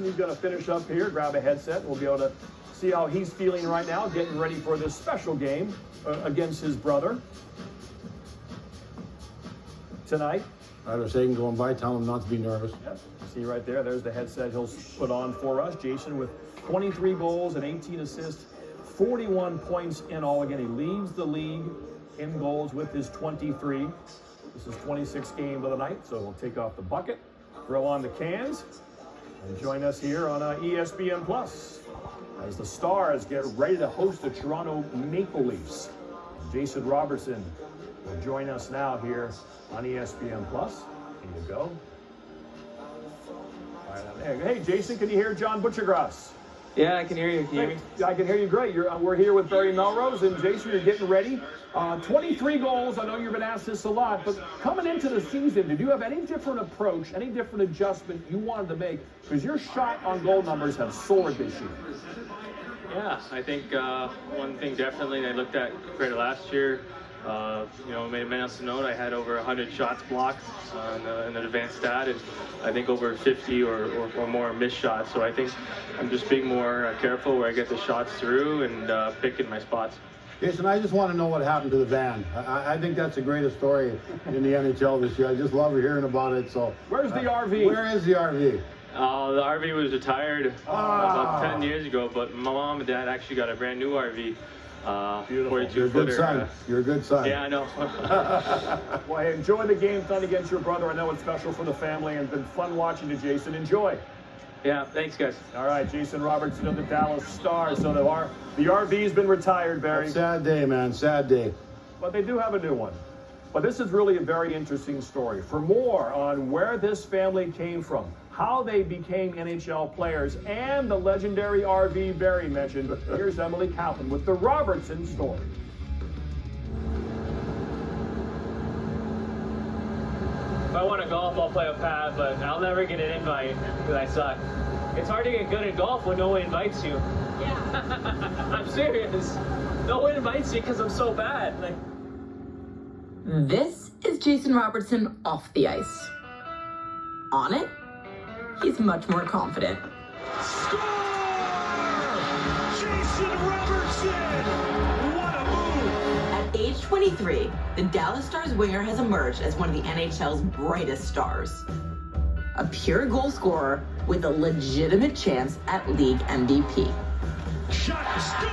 He's going to finish up here, grab a headset. We'll be able to see how he's feeling right now, getting ready for this special game against his brother tonight. Either Sagan going by, tell him not to be nervous. Yep. See right there, there's the headset he'll put on for us. Jason with 23 goals and 18 assists, 41 points in all. Again, he leads the league in goals with his 23. This is 26th game of the night, so we'll take off the bucket, throw on the cans, and join us here on ESPN Plus as the Stars get ready to host the Toronto Maple Leafs. Jason Robertson will join us now here on ESPN Plus. Here you go. Right, hey, Jason, can you hear John Butchergrass? Yeah, I can hear you. Can you hear me? I can hear you great. We're here with Barry Melrose, and Jason, you're getting ready. 23 goals. I know you've been asked this a lot, but coming into the season, did you have any different approach, any different adjustment you wanted to make? Because your shot on goal numbers have soared this year. Yeah, I think one thing definitely I looked at compared to last year, made a mental note. I had over 100 shots blocked in an advanced stat, and I think over 50 or more missed shots. So I think I'm just being more careful where I get the shots through and picking my spots. Jason, I just want to know what happened to the van. I think that's the greatest story in the NHL this year. I just love hearing about it. So where's the RV? Where is the RV? The RV was retired about 10 years ago, but my mom and dad actually got a brand new RV. Beautiful. You're a good son. You're a good son. Yeah, I know. Well, hey, enjoy the game tonight against your brother. I know it's special for the family and been fun watching you, Jason. Enjoy. Yeah, thanks, guys. All right, Jason Robertson of the Dallas Stars. So the RV's been retired, Barry. Sad day, man. Sad day. But they do have a new one. But this is really a very interesting story. For more on where this family came from, how they became NHL players, and the legendary RV Barry mentioned, here's Emily Cowan with the Robertson story. If I want to golf, I'll play a pad, but I'll never get an invite because I suck. It's hard to get good at golf when no one invites you. Yeah. I'm serious. No one invites me because I'm so bad. This is Jason Robertson off the ice. On it, he's much more confident. Score! Jason Robertson! What a move! At age 23, the Dallas Stars winger has emerged as one of the NHL's brightest stars. A pure goal scorer with a legitimate chance at league MVP. Shot, score!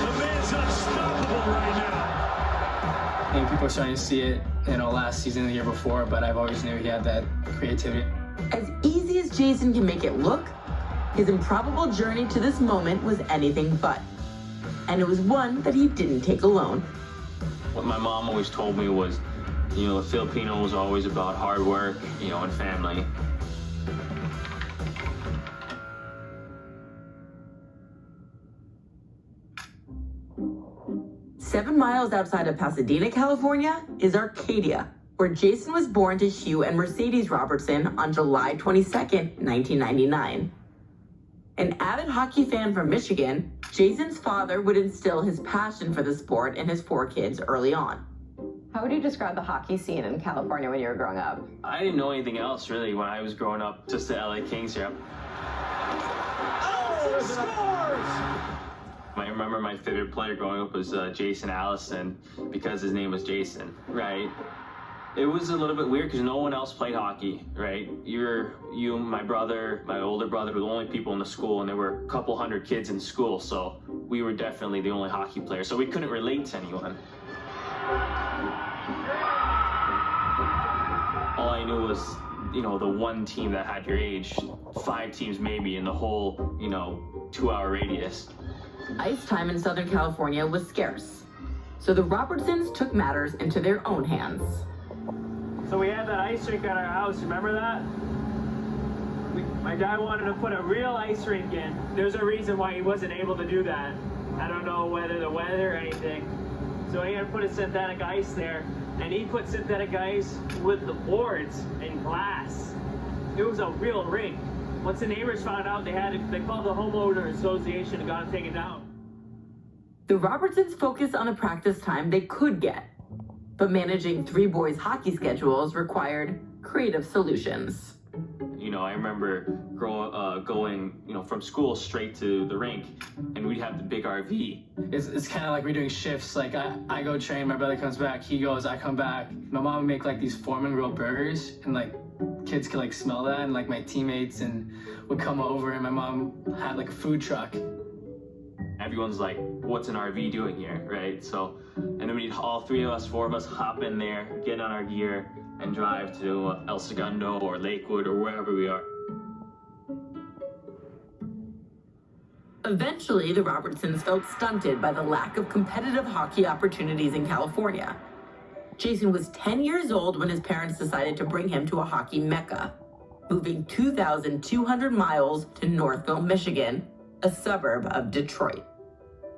The man's unstoppable right now. I think people are starting to see it, last season and the year before, but I've always knew he had that creativity. As easy as Jason can make it look, his improbable journey to this moment was anything but. And it was one that he didn't take alone. What my mom always told me was, the Filipino was always about hard work, and family. Seven miles outside of Pasadena, California, is Arcadia, where Jason was born to Hugh and Mercedes Robertson on July 22nd, 1999. An avid hockey fan from Michigan, Jason's father would instill his passion for the sport in his four kids early on. How would you describe the hockey scene in California when you were growing up? I didn't know anything else, really, when I was growing up, just the LA Kings here. Oh, scores! I remember my favorite player growing up was Jason Allison, because his name was Jason, right? It was a little bit weird because no one else played hockey, right? You, my brother, my older brother were the only people in the school, and there were a couple hundred kids in school, so we were definitely the only hockey players, so we couldn't relate to anyone. All I knew was, the one team that had your age, 5 teams maybe in the whole, 2-hour radius. Ice time in Southern California was scarce, so the Robertsons took matters into their own hands. So we had that ice rink at our house, remember that? My dad wanted to put a real ice rink in. There's a reason why he wasn't able to do that. I don't know whether the weather or anything. So he had to put a synthetic ice there, and he put synthetic ice with the boards and glass. It was a real rink. Once the neighbors found out, they called the homeowner association and got it taken down. The Robertsons focused on the practice time they could get, but managing 3 boys' hockey schedules required creative solutions. You know, I remember going, you know, from school straight to the rink, and we'd have the big RV. It's kind of like we're doing shifts. Like I go train, my brother comes back, he goes, I come back. My mom would make like these Foreman grilled burgers, and like kids could like smell that, and like my teammates and would come over, and my mom had like a food truck. Everyone's like, what's an RV doing here, right? So, and then we'd all three of us, four of us, hop in there, get on our gear, and drive to El Segundo or Lakewood or wherever we are. Eventually, the Robertsons felt stunted by the lack of competitive hockey opportunities in California. Jason was 10 years old when his parents decided to bring him to a hockey mecca, moving 2,200 miles to Northville, Michigan, a suburb of Detroit.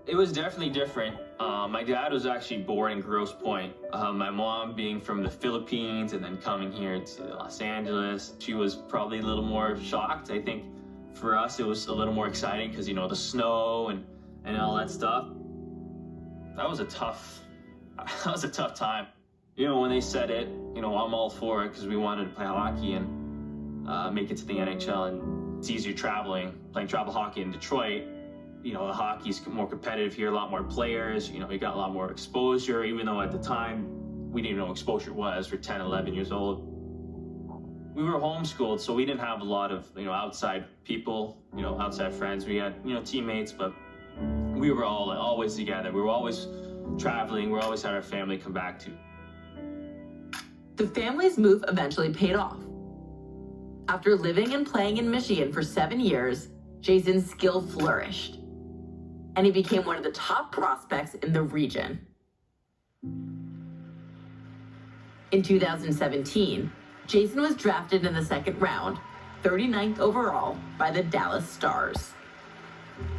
It was definitely different. My dad was actually born in Grosse Pointe. My mom being from the Philippines and then coming here to Los Angeles, she was probably a little more shocked. I think for us it was a little more exciting because, you know, the snow and all that stuff. That was a tough time. You know, when they said it, you know, I'm all for it because we wanted to play hockey and make it to the NHL, and it's easier playing travel hockey in Detroit. You know, the hockey's more competitive here, a lot more players, you know, we got a lot more exposure, even though at the time we didn't know what exposure was. We're 10, 11 years old. We were homeschooled, so we didn't have a lot of, you know, outside people, you know, outside friends. We had, you know, teammates, but we were all always together. We were always traveling. We always had our family come back to. The family's move eventually paid off. After living and playing in Michigan for 7 years, Jason's skill flourished, and he became one of the top prospects in the region. In 2017, Jason was drafted in the second round, 39th overall, by the Dallas Stars.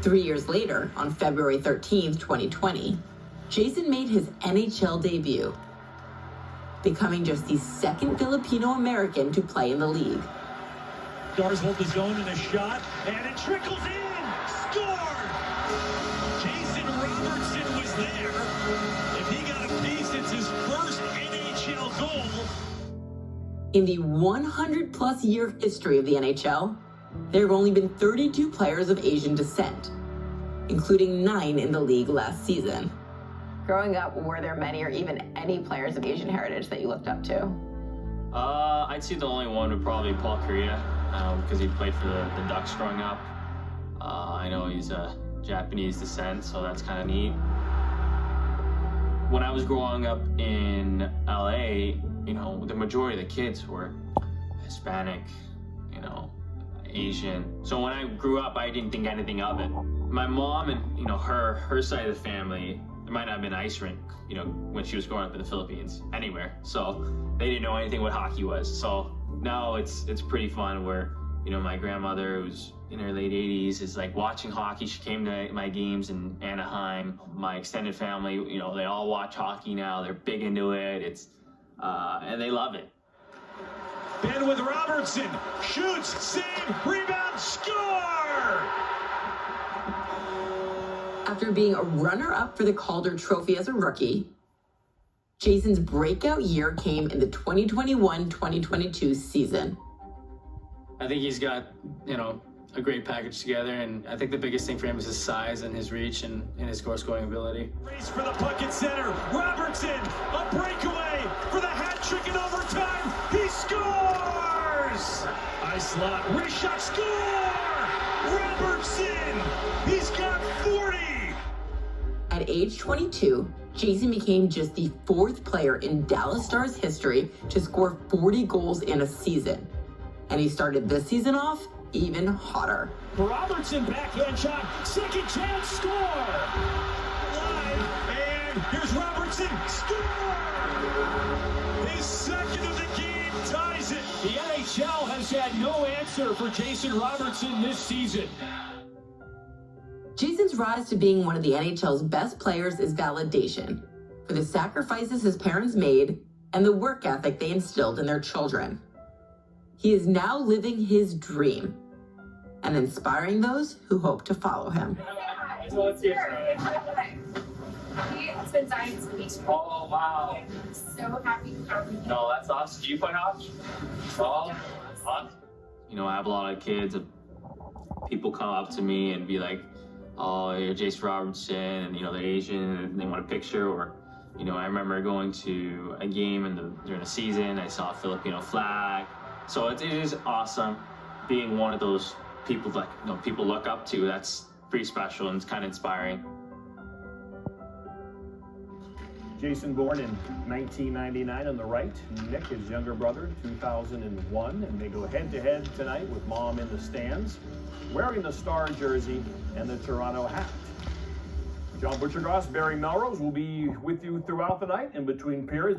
3 years later, on February 13th, 2020, Jason made his NHL debut, becoming just the second Filipino-American to play in the league. Stars hold the zone in a shot, and it trickles in. Scored! Jason Robertson was there. If he got a piece, it's his first NHL goal. In the 100-plus year history of the NHL, there have only been 32 players of Asian descent, including 9 in the league last season. Growing up, were there many or even any players of Asian heritage that you looked up to? I'd say the only one would probably be Paul Kariya, because he played for the Ducks growing up. I know he's a Japanese descent, so that's kind of neat. When I was growing up in LA, you know, the majority of the kids were Hispanic, you know, Asian. So when I grew up, I didn't think anything of it. My mom and, you know, her side of the family, there might not have been an ice rink, you know, when she was growing up in the Philippines, anywhere. So they didn't know anything what hockey was. So now it's pretty fun where, you know, my grandmother, who's in her late 80s, is like watching hockey. She came to my games in Anaheim. My extended family, you know, they all watch hockey now. They're big into it. It's and they love it. Ben with Robertson, shoots, save, rebound, score! After being a runner-up for the Calder Trophy as a rookie, Jason's breakout year came in the 2021-2022 season. I think he's got, you know, a great package together, and I think the biggest thing for him is his size and his reach and his goal-scoring ability. Race for the puck at center. Robertson, a breakaway for the hat trick in overtime. He scores! High slot, wrist shot, score! Robertson, he's got 40! At age 22, Jason became just the 4th player in Dallas Stars history to score 40 goals in a season. And he started this season off even hotter. Robertson, backhand shot, second chance, score! Live, and here's Robertson, score! His second of the game ties it. The NHL has had no answer for Jason Robertson this season. Jason's rise to being one of the NHL's best players is validation for the sacrifices his parents made and the work ethic they instilled in their children. He is now living his dream and inspiring those who hope to follow him. He has been dying to meet you. Oh, wow. I'm so happy to have you. No, that's awesome. Do you play hockey? Oh, awesome. You know, I have a lot of kids, people come up to me and be like, oh, you're Jason Robertson, and you know, they're Asian and they want a picture. Or, you know, I remember going to a game during the season, I saw a Filipino flag. So it is awesome being one of those people that, you know, people look up to. That's pretty special and it's kind of inspiring. Jason born in 1999 on the right. Nick, his younger brother, 2001. And they go head-to-head tonight with mom in the stands, wearing the Star jersey and the Toronto hat. John Butchergross, Barry Melrose will be with you throughout the night in between periods.